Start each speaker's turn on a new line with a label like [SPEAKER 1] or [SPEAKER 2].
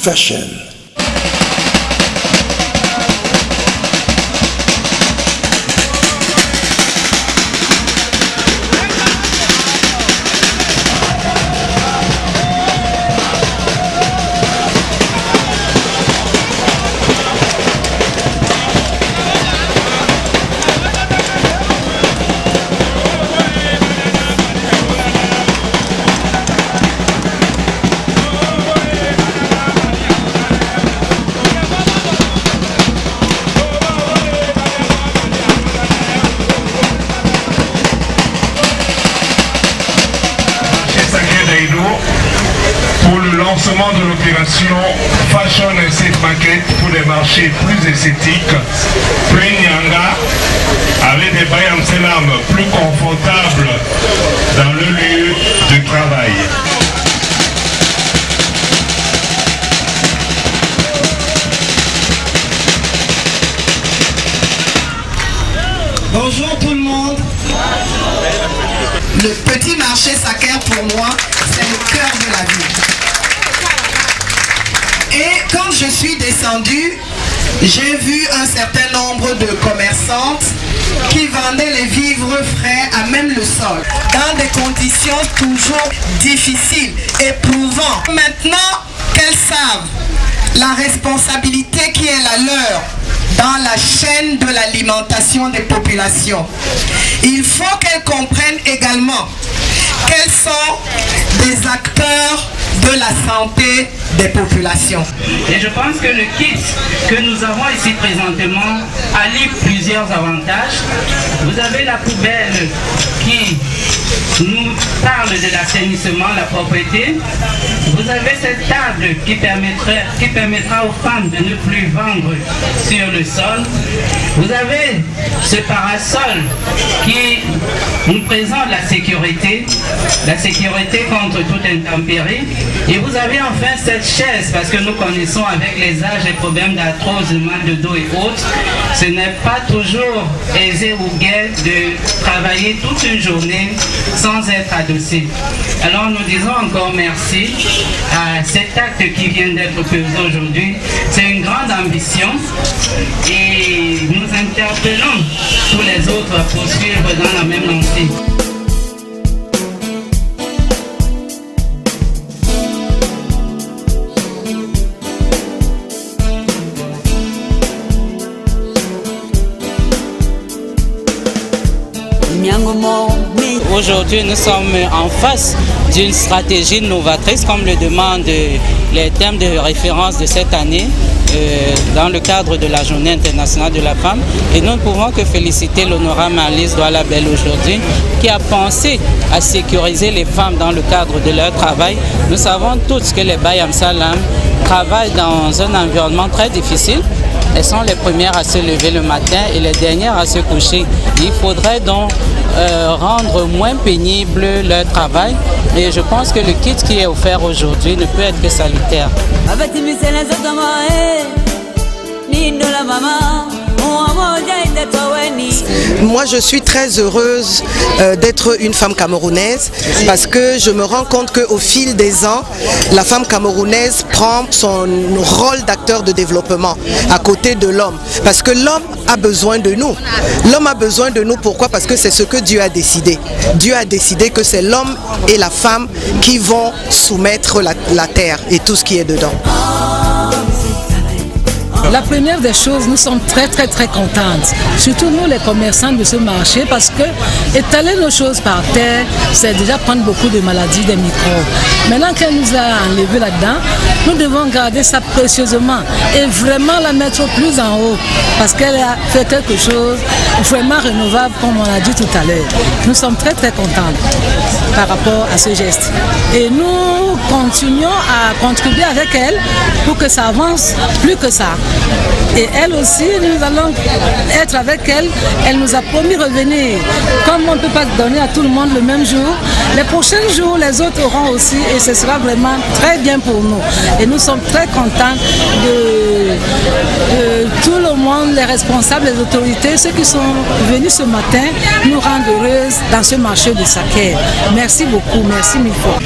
[SPEAKER 1] fashion.
[SPEAKER 2] Pour le lancement de l'opération Fashion Estate Market pour des marchés plus esthétiques, plus nyanga, avec des bayam selam plus confortables dans le lieu de travail.
[SPEAKER 3] Bonjour tout le monde. Le petit marché Saker pour moi, c'est le cœur de la ville. Et quand je suis descendue, j'ai vu un certain nombre de commerçantes qui vendaient les vivres frais à même le sol, dans des conditions toujours difficiles, éprouvantes. Maintenant qu'elles savent la responsabilité qui est la leur dans la chaîne de l'alimentation des populations, il faut qu'elles comprennent également quels sont des acteurs de la santé des populations.
[SPEAKER 4] Et je pense que le kit que nous avons ici présentement allie plusieurs avantages. Vous avez la poubelle qui nous parle de l'assainissement, la propreté. Vous avez cette table qui permettra aux femmes de ne plus vendre sur le sol. Vous avez ce parasol qui nous présente la sécurité contre toute intempérie. Et vous avez enfin cette chaise, parce que nous connaissons avec les âges les problèmes d'arthrose, de mal de dos et autres. Ce n'est pas toujours aisé ou gai de travailler toute une journée sans être adossé. Alors nous disons encore merci à cet acte qui vient d'être posé aujourd'hui. C'est une grande ambition et nous interpellons tous les autres à poursuivre dans la même lancée. Aujourd'hui, nous sommes en face d'une stratégie novatrice, comme le demandent les thèmes de référence de cette année, dans le cadre de la Journée internationale de la femme. Et nous ne pouvons que féliciter l'honorable Alice Douala-Bell aujourd'hui, qui a pensé à sécuriser les femmes dans le cadre de leur travail. Nous savons tous que les Bayam Salam travaillent dans un environnement très difficile. Elles sont les premières à se lever le matin et les dernières à se coucher. Il faudrait donc rendre moins pénible leur travail. Et je pense que le kit qui est offert aujourd'hui ne peut être que salutaire.
[SPEAKER 3] Moi, je suis très heureuse d'être une femme camerounaise parce que je me rends compte qu'au fil des ans, la femme camerounaise prend son rôle d'acteur de développement à côté de l'homme. Parce que l'homme a besoin de nous. L'homme a besoin de nous, pourquoi? Parce que c'est ce que Dieu a décidé. Dieu a décidé que c'est l'homme et la femme qui vont soumettre la terre et tout ce qui est dedans.
[SPEAKER 5] La première des choses, nous sommes très contentes, surtout nous les commerçants de ce marché, parce que étaler nos choses par terre, c'est déjà prendre beaucoup de maladies, des microbes. Maintenant qu'elle nous a enlevé là-dedans, nous devons garder ça précieusement et vraiment la mettre plus en haut, parce qu'elle a fait quelque chose vraiment rénovable, comme on a dit tout à l'heure. Nous sommes très contentes par rapport à ce geste. Et nous continuons à contribuer avec elle pour que ça avance plus que ça. Et elle aussi, nous allons être avec elle. Elle nous a promis revenir. Comme on ne peut pas donner à tout le monde le même jour, les prochains jours, les autres auront aussi et ce sera vraiment très bien pour nous. Et nous sommes très contents de tout le monde, les responsables, les autorités, ceux qui sont venus ce matin nous rendre heureuses dans ce marché de Saker. Merci beaucoup, merci mille fois.